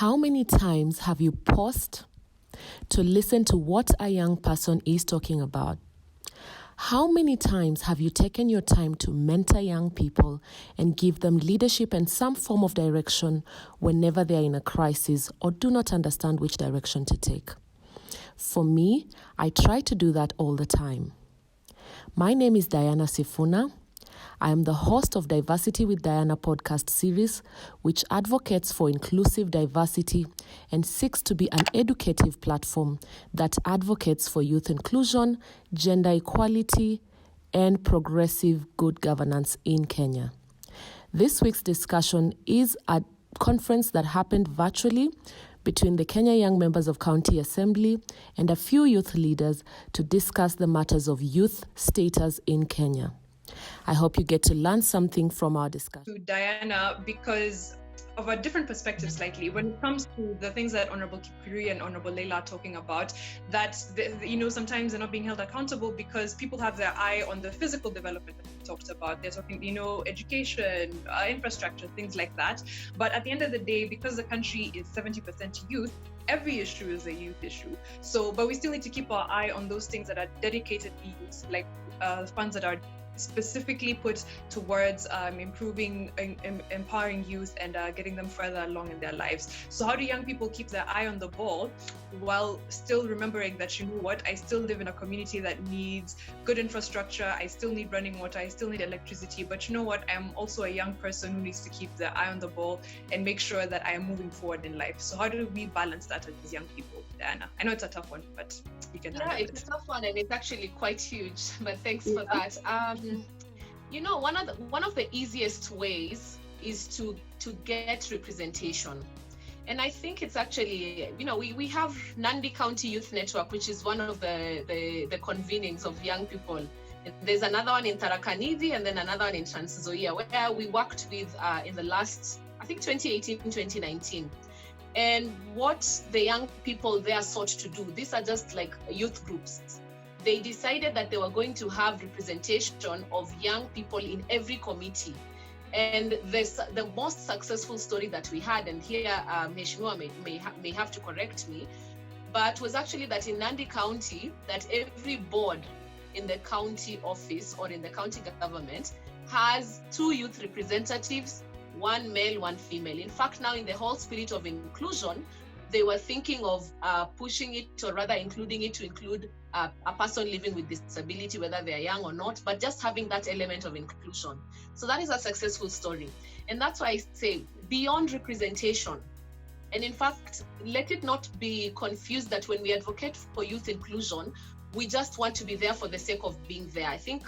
How many times have you paused to listen to what a young person is talking about? How many times have you taken your time to mentor young people and give them leadership and some form of direction whenever they are in a crisis or do not understand which direction to take? For me, I try to do that all the time. My name is Diana Sifuna. I am the host of Diversity with Diana podcast series, which advocates for inclusive diversity and seeks to be an educative platform that advocates for youth inclusion, gender equality, and progressive good governance in Kenya. This week's discussion is a conference that happened virtually between the Kenya Young Members of County Assembly and a few youth leaders to discuss the matters of youth status in Kenya. I hope you get to learn something from our discussion. To Diana, because of a different perspective slightly, when it comes to the things that Honorable Kipuri and Honorable Leila are talking about, that sometimes they're not being held accountable because people have their eye on the physical development that we talked about. They're talking, education, infrastructure, things like that. But at the end of the day, because the country is 70% youth, every issue is a youth issue. But we still need to keep our eye on those things that are dedicated to youth, like funds that are specifically put towards improving, empowering youth and getting them further along in their lives. So how do young people keep their eye on the ball while still remembering that, I still live in a community that needs good infrastructure, I still need running water, I still need electricity, but I'm also a young person who needs to keep their eye on the ball and make sure that I am moving forward in life. So how do we balance that as young people, Diana? I know it's a tough one, but you can handle it. It's a tough one and it's actually quite huge, but thanks for that. One of the easiest ways is to get representation. And I think it's actually, we have Nandi County Youth Network, which is one of the convenings of young people. There's another one in Tharaka Nithi and then another one in Trans Nzoia, where we worked with in the last, I think 2018, 2019. And what the young people there sought to do, these are just like youth groups. They decided that they were going to have representation of young people in every committee. And the most successful story that we had, and here Mheshimiwa may have to correct me, but was actually that in Nandi County, that every board in the county office or in the county government has 2 youth representatives, 1 male, 1 female. In fact, now in the whole spirit of inclusion, they were thinking of pushing it, or rather including it to include a person living with disability, whether they are young or not, but just having that element of inclusion. So that is a successful story. And that's why I say beyond representation. And in fact, let it not be confused that when we advocate for youth inclusion, we just want to be there for the sake of being there. I think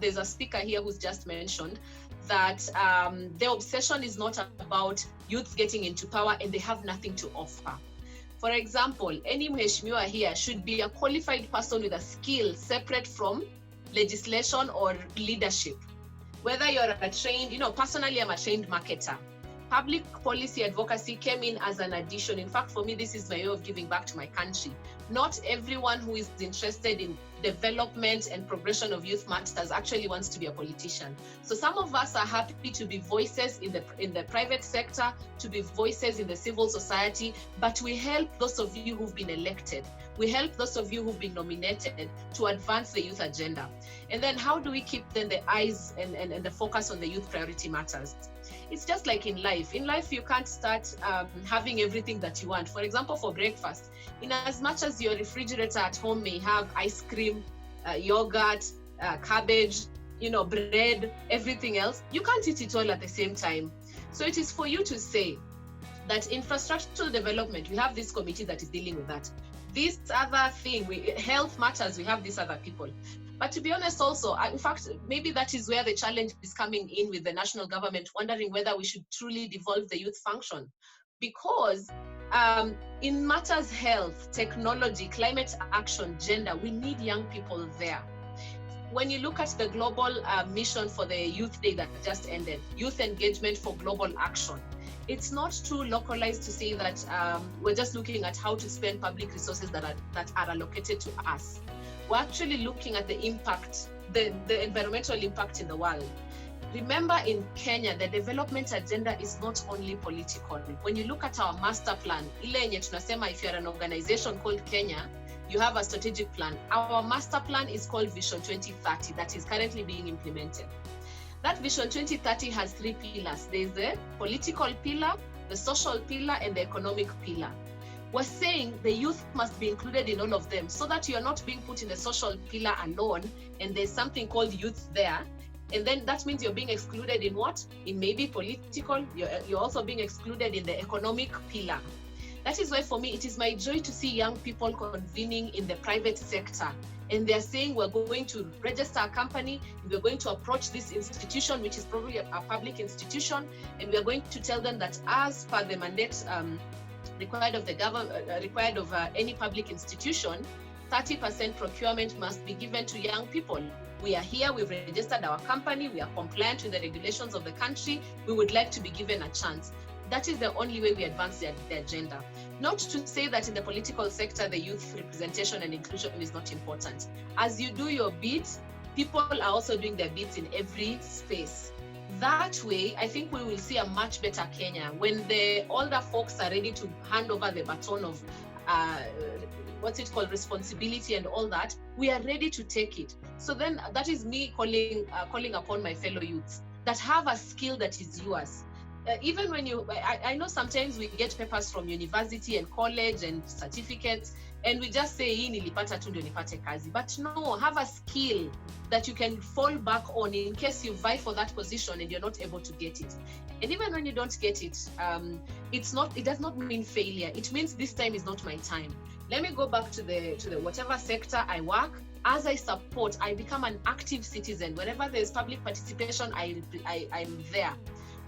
there's a speaker here who's just mentioned that the obsession is not about youth getting into power and they have nothing to offer. For example, any Mheshimiwa here should be a qualified person with a skill separate from legislation or leadership. Whether you're a trained, personally I'm a trained marketer. Public policy advocacy came in as an addition. In fact, for me, this is my way of giving back to my country. Not everyone who is interested in development and progression of youth matters actually wants to be a politician. So some of us are happy to be voices in the private sector, to be voices in the civil society, but we help those of you who've been elected. We help those of you who've been nominated to advance the youth agenda. And then how do we keep then the eyes and the focus on the youth priority matters? It's just like in life. In life, you can't start having everything that you want. For example, for breakfast, in as much as your refrigerator at home may have ice cream, yogurt, cabbage, bread, everything else, you can't eat it all at the same time. So it is for you to say that infrastructural development, we have this committee that is dealing with that. This other thing, health matters, we have these other people. But to be honest also, in fact, maybe that is where the challenge is coming in with the national government, wondering whether we should truly devolve the youth function. Because in matters health, technology, climate action, gender, we need young people there. When you look at the global mission for the Youth Day that just ended, Youth Engagement for Global Action, it's not too localized to say that we're just looking at how to spend public resources that are allocated to us. We're actually looking at the impact, the environmental impact in the world. Remember, in Kenya, the development agenda is not only political. When you look at our master plan, ile yenye tunasema, if you're an organization called Kenya, you have a strategic plan. Our master plan is called Vision 2030, that is currently being implemented. That Vision 2030 has 3 pillars. There's the political pillar, the social pillar, and the economic pillar. We're saying the youth must be included in all of them, so that you're not being put in the social pillar alone, and there's something called youth there. And then that means you're being excluded in what? In maybe political, you're also being excluded in the economic pillar. That is why for me, it is my joy to see young people convening in the private sector. And they're saying, we're going to register a company, we're going to approach this institution, which is probably a public institution, and we're going to tell them that as per the mandate required of the government, required of any public institution, 30% procurement must be given to young people. We are here, we've registered our company, we are compliant with the regulations of the country, we would like to be given a chance. That is the only way we advance the agenda. Not to say that in the political sector, the youth representation and inclusion is not important. As you do your bit, people are also doing their bits in every space. That way, I think we will see a much better Kenya when the older folks are ready to hand over the baton of responsibility and all that. We are ready to take it. So then that is me calling upon my fellow youths that have a skill that is yours. Even when I know sometimes we get papers from university and college and certificates, and we just say, hii nilipata tu ndio nipate kazi. But no, have a skill that you can fall back on in case you vie for that position and you're not able to get it. And even when you don't get it, it does not mean failure. It means this time is not my time. Let me go back to the whatever sector I work. As I support, I become an active citizen. Whenever there's public participation, I'm there.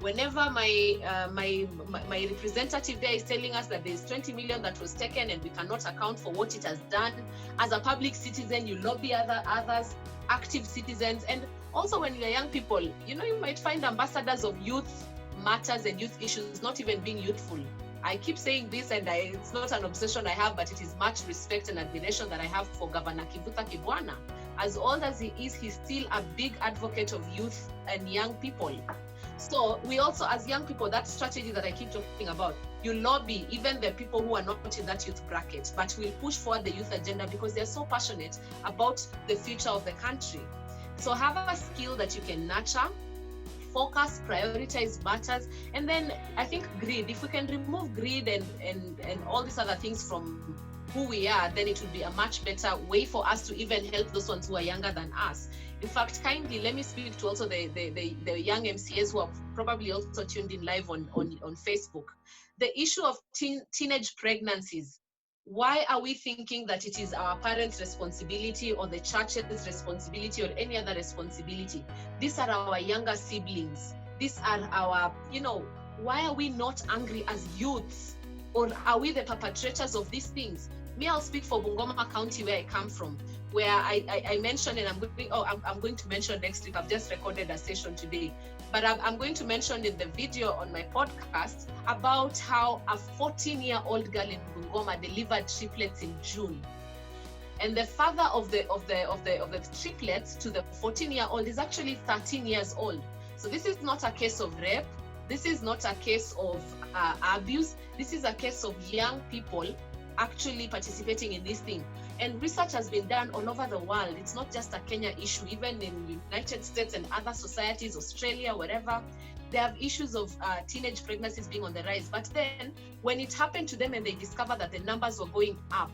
Whenever my representative there is telling us that there's 20 million that was taken and we cannot account for what it has done, as a public citizen, you lobby others, active citizens. And also when you're young people, you might find ambassadors of youth matters and youth issues not even being youthful. I keep saying this, and it's not an obsession I have, but it is much respect and admiration that I have for Governor Kivutha Kibwana. As old as he is, he's still a big advocate of youth and young people. So we also, as young people, that strategy that I keep talking about, you lobby even the people who are not in that youth bracket, but we'll push forward the youth agenda because they're so passionate about the future of the country. So have a skill that you can nurture, focus, prioritize matters, and then I think greed. If we can remove greed and all these other things from who we are, then it would be a much better way for us to even help those ones who are younger than us. In fact, kindly let me speak to also the young MCAs who are probably also tuned in live on Facebook. The issue of teenage pregnancies. Why are we thinking that it is our parents' responsibility or the church's responsibility or any other responsibility? These are our younger siblings. These are our, why are we not angry as youths? Or are we the perpetrators of these things? Me, I'll speak for Bungoma County, where I come from, where I mentioned, and I'm going to mention next week. I've just recorded a session today, but I'm going to mention in the video on my podcast about how a 14-year-old girl in Bungoma delivered triplets in June, and the father of the triplets to the 14-year-old is actually 13 years old. So this is not a case of rape. This is not a case of abuse. This is a case of young people actually participating in this thing. And research has been done all over the world. It's not just a Kenya issue. Even in the United States and other societies, Australia, wherever, they have issues of teenage pregnancies being on the rise. But then when it happened to them and they discovered that the numbers were going up,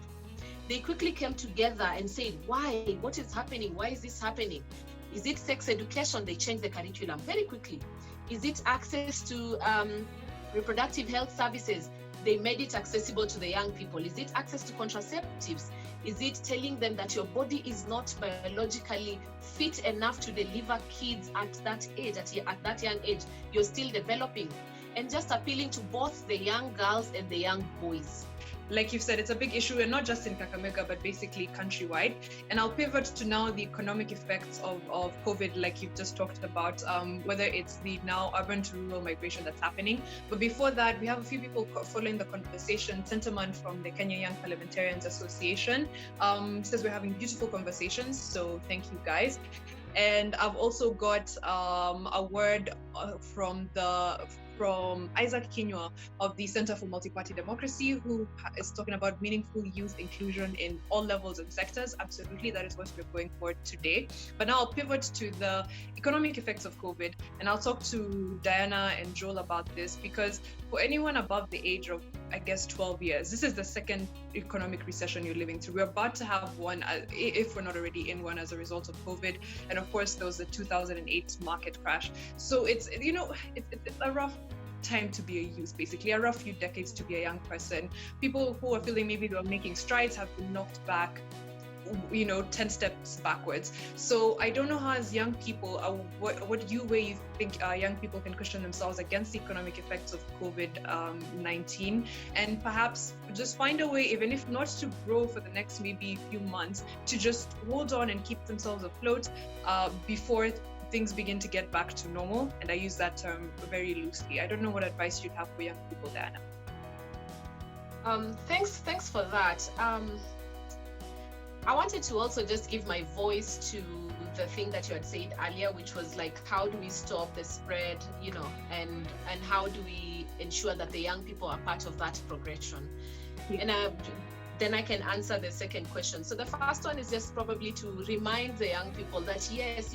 they quickly came together and said, why? What is happening? Why is this happening? Is it sex education? They changed the curriculum very quickly. Is it access to reproductive health services? They made it accessible to the young people. Is it access to contraceptives? Is it telling them that your body is not biologically fit enough to deliver kids at that age, at that young age? You're still developing. And just appealing to both the young girls and the young boys. Like you've said, it's a big issue, and not just in Kakamega, but basically countrywide. And I'll pivot to now the economic effects of COVID, like you've just talked about, whether it's the now urban to rural migration that's happening. But before that, we have a few people following the conversation. Sentiment from the Kenya Young Parliamentarians Association says we're having beautiful conversations, so thank you guys. And I've also got a word from Isaac Kinyua of the Center for Multi-Party Democracy, who is talking about meaningful youth inclusion in all levels and sectors. Absolutely, that is what we're going for today. But now I'll pivot to the economic effects of COVID, and I'll talk to Diana and Joel about this, because for anyone above the age of, I guess, 12 years, this is the second economic recession you're living through. We're about to have one, if we're not already in one, as a result of COVID. And of course, there was the 2008 market crash. So it's a rough time to be a youth, basically a rough few decades to be a young person. People who are feeling maybe they're making strides have been knocked back 10 steps backwards. So I don't know how, as young people, what way you think young people can cushion themselves against the economic effects of COVID-19, and perhaps just find a way, even if not to grow for the next maybe few months, to just hold on and keep themselves afloat before things begin to get back to normal. And I use that term very loosely. I don't know what advice you'd have for young people, Diana. Thanks for that. I wanted to also just give my voice to the thing that you had said earlier, which was like, how do we stop the spread, and how do we ensure that the young people are part of that progression? And then I can answer the second question. So the first one is just probably to remind the young people that, yes,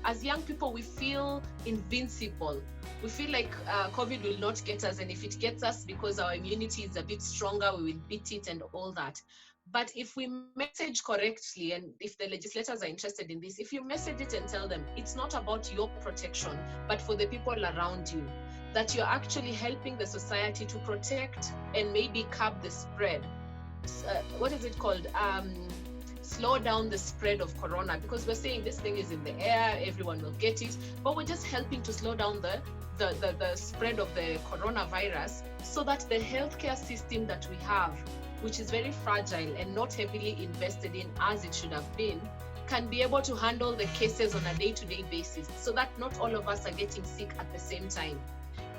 as young people, we feel invincible. We feel like COVID will not get us. And if it gets us, because our immunity is a bit stronger, we will beat it and all that. But if we message correctly, and if the legislators are interested in this, if you message it and tell them it's not about your protection, but for the people around you, that you're actually helping the society to protect and maybe curb the spread. What is it called? Slow down the spread of corona, because we're saying this thing is in the air, everyone will get it, but we're just helping to slow down the spread of the coronavirus, so that the healthcare system that we have, which is very fragile and not heavily invested in as it should have been, can be able to handle the cases on a day-to-day basis, so that not all of us are getting sick at the same time.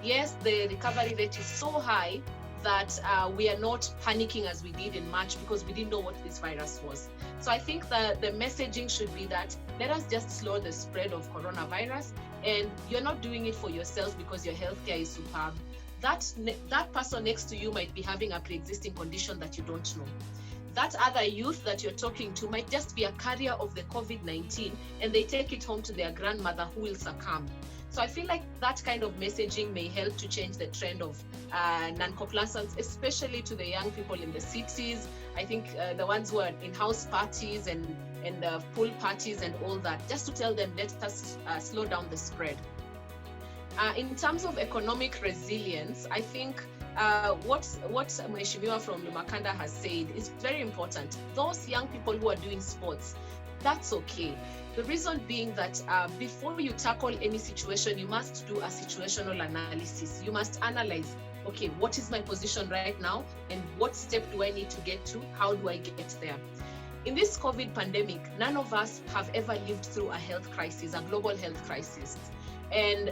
Yes, the recovery rate is so high that we are not panicking as we did in March, because we didn't know what this virus was. So I think that the messaging should be that let us just slow the spread of coronavirus, and you're not doing it for yourself because your healthcare is superb. That person next to you might be having a pre-existing condition that you don't know. That other youth that you're talking to might just be a carrier of the COVID-19, and they take it home to their grandmother who will succumb. So I feel like that kind of messaging may help to change the trend of non-compliance, especially to the young people in the cities. I think the ones who are in house parties and pool parties and all that, just to tell them, let us slow down the spread. In terms of economic resilience, I think what Mheshimiwa from Lumakanda has said is very important. Those young people who are doing sports, that's okay. The reason being that before you tackle any situation, you must do a situational analysis. You must analyze, okay, what is my position right now, and what step do I need to get to? How do I get there? In this COVID pandemic, none of us have ever lived through a health crisis, a global health crisis. And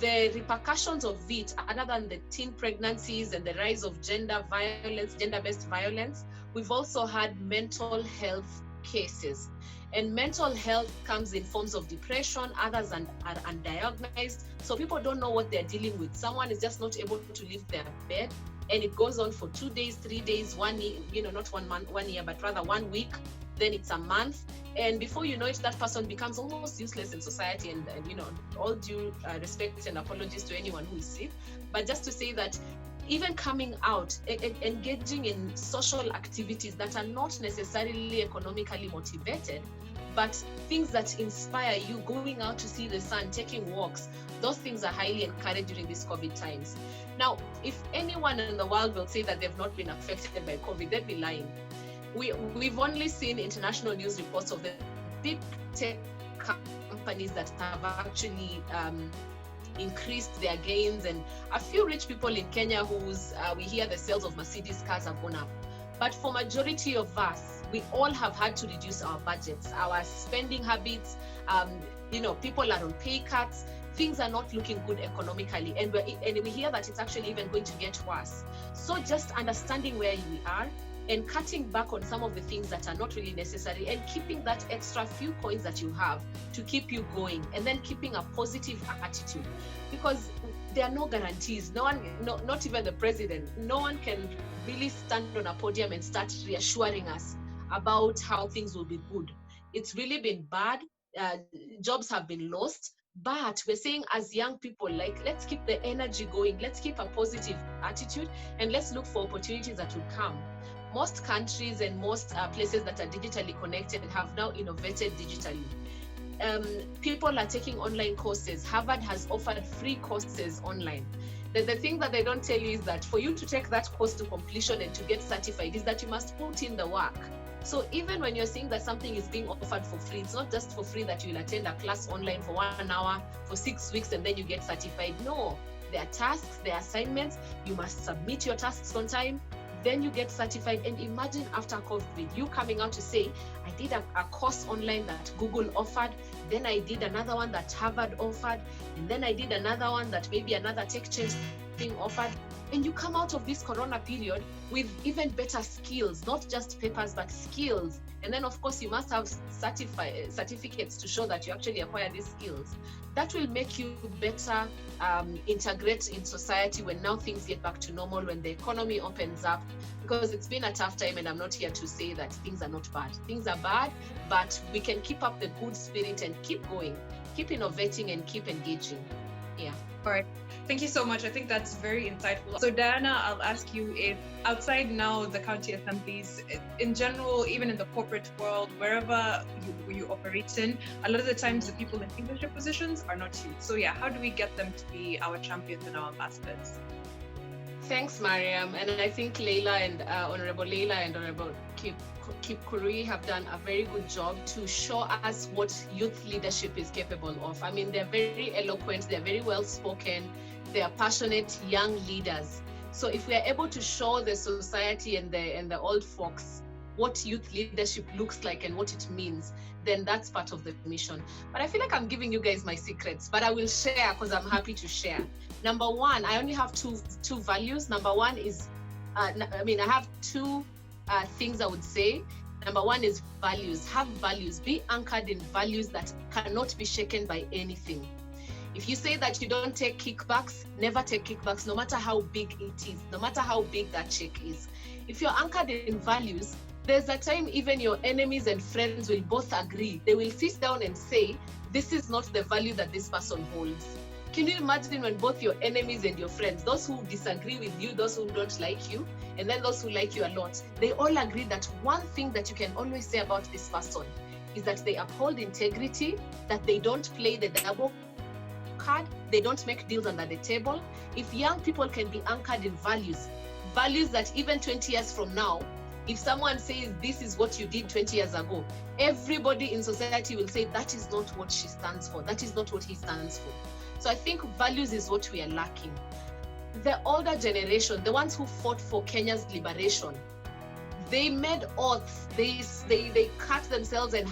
the repercussions of it, other than the teen pregnancies and the rise of gender-based violence, we've also had mental health cases. And mental health comes in forms of depression, others are undiagnosed. So people don't know what they're dealing with. Someone is just not able to leave their bed, and it goes on for 2 days, 3 days, 1 year, not 1 month, 1 year, but rather 1 week. Then it's a month. And before you know it, that person becomes almost useless in society. And all due respect and apologies to anyone who is sick. But just to say that even coming out, engaging in social activities that are not necessarily economically motivated, but things that inspire you, going out to see the sun, taking walks, those things are highly encouraged during these COVID times. Now, if anyone in the world will say that they've not been affected by COVID, they'd be lying. We've only seen international news reports of the big tech companies that have actually increased their gains, and a few rich people in Kenya whose we hear the sales of Mercedes cars have gone up. But for majority of us, we all have had to reduce our budgets, our spending habits. People are on pay cuts. Things are not looking good economically, and we hear that it's actually even going to get worse. So just understanding where we are and cutting back on some of the things that are not really necessary, and keeping that extra few coins that you have to keep you going, and then keeping a positive attitude, because there are no guarantees. No one, not even the president, no one can really stand on a podium and start reassuring us about how things will be good. It's really been bad. Jobs have been lost. But we're saying, as young people, like, let's keep the energy going, let's keep a positive attitude, and let's look for opportunities that will come. Most countries and most places that are digitally connected have now innovated digitally. People are taking online courses. Harvard has offered free courses online. The thing that they don't tell you is that for you to take that course to completion and to get certified is that you must put in the work. So even when you're seeing that something is being offered for free, it's not just for free that you'll attend a class online for 1 hour for 6 weeks and then you get certified. No, there are tasks, there are assignments. You must submit your tasks on time. Then you get certified. And imagine after COVID, you coming out to say, I did a course online that Google offered. Then I did another one that Harvard offered. And then I did another one that maybe another tech change thing offered. And you come out of this corona period with even better skills, not just papers, but skills. And then, of course, you must have certificates to show that you actually acquire these skills. That will make you better integrate in society when now things get back to normal, when the economy opens up, because it's been a tough time, and I'm not here to say that things are not bad. Things are bad, but we can keep up the good spirit and keep going, keep innovating and keep engaging. Yeah. All right. Thank you so much. I think that's very insightful. So Diana, I'll ask you, if outside now the county assemblies, in general, even in the corporate world, wherever you operate in, a lot of the times the people in leadership positions are not youth. So yeah, how do we get them to be our champions and our ambassadors? Thanks, Mariam. And I think Leila and Honorable Leila and Honorable Kip Kuri have done a very good job to show us what youth leadership is capable of. I mean, they're very eloquent, they're very well spoken, they are passionate young leaders. So if we are able to show the society and the old folks what youth leadership looks like and what it means, then that's part of the mission. But I feel like I'm giving you guys my secrets, but I will share because I'm happy to share. Number one, I only have two values. Number one is, I have two things I would say. Number one is values. Have values. Be anchored in values that cannot be shaken by anything. If you say that you don't take kickbacks, never take kickbacks, no matter how big it is, no matter how big that check is. If you're anchored in values, there's a time even your enemies and friends will both agree. They will sit down and say, this is not the value that this person holds. Can you imagine when both your enemies and your friends, those who disagree with you, those who don't like you, and then those who like you a lot, they all agree that one thing that you can always say about this person is that they uphold integrity, that they don't play the double card, they don't make deals under the table. If young people can be anchored in values that even 20 years from now, if someone says this is what you did 20 years ago, everybody in society will say that is not what she stands for, that is not what he stands for. So I think values is what we are lacking. The older generation, the ones who fought for Kenya's liberation, they made oaths. They cut themselves and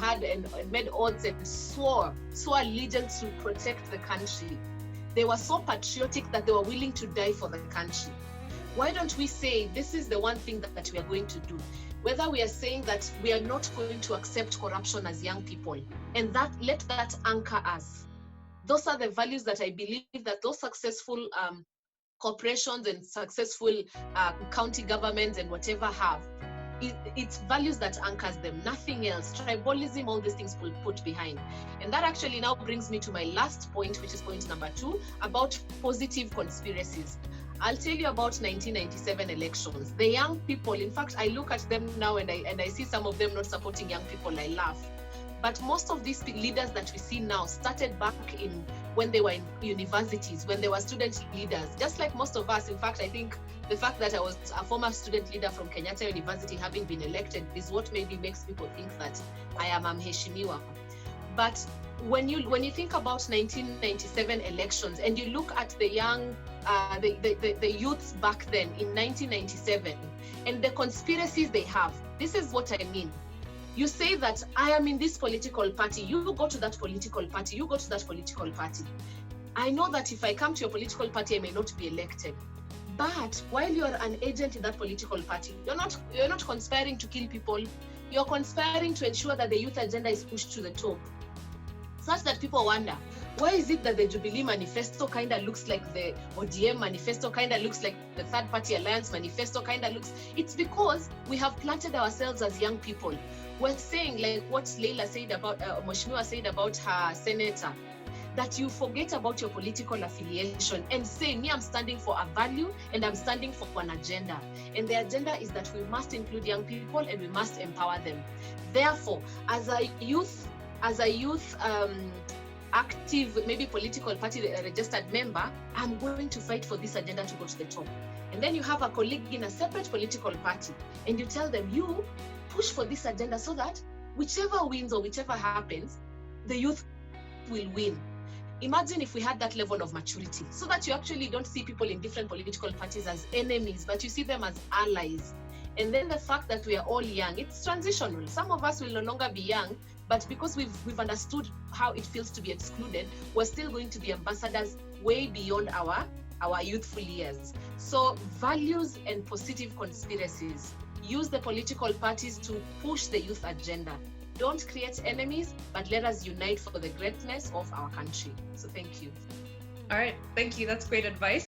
made oaths and swore allegiance to protect the country. They were so patriotic that they were willing to die for the country. Why don't we say this is the one thing that we are going to do? Whether we are saying that we are not going to accept corruption as young people, and that let that anchor us. Those are the values that I believe that those successful corporations and successful county governments and whatever have. It's values that anchors them, nothing else. Tribalism, all these things will put behind. And that actually now brings me to my last point, which is point number 2, about positive conspiracies. I'll tell you about 1997 elections. The young people, in fact, I look at them now and I see some of them not supporting young people, I laugh. But most of these leaders that we see now started back when they were in universities, when they were student leaders. Just like most of us, in fact, I think the fact that I was a former student leader from Kenyatta University, having been elected, is what maybe makes people think that I am mheshimiwa. But when you think about 1997 elections and you look at the young, the youths back then in 1997 and the conspiracies they have, this is what I mean. You say that I am in this political party, you go to that political party, you go to that political party. I know that if I come to your political party, I may not be elected. But while you're an agent in that political party, you're not conspiring to kill people. You're conspiring to ensure that the youth agenda is pushed to the top, such that people wonder, why is it that the Jubilee manifesto kind of looks like the ODM manifesto, kind of looks like the Third Party Alliance manifesto, kind of looks. It's because we have planted ourselves as young people. We're saying, like what Leila said about, Mheshimiwa said about her senator, that you forget about your political affiliation and say, me, I'm standing for a value and I'm standing for an agenda. And the agenda is that we must include young people and we must empower them. Therefore, as a youth active, maybe political party registered member, I'm going to fight for this agenda to go to the top. And then you have a colleague in a separate political party and you tell them, you push for this agenda so that whichever wins or whichever happens, the youth will win. Imagine if we had that level of maturity, so that you actually don't see people in different political parties as enemies, but you see them as allies. And then the fact that we are all young, it's transitional. Some of us will no longer be young, but because we've understood how it feels to be excluded, we're still going to be ambassadors way beyond our youthful years. So values and positive conspiracies. Use the political parties to push the youth agenda. Don't create enemies, but let us unite for the greatness of our country. So thank you. All right, thank you. That's great advice.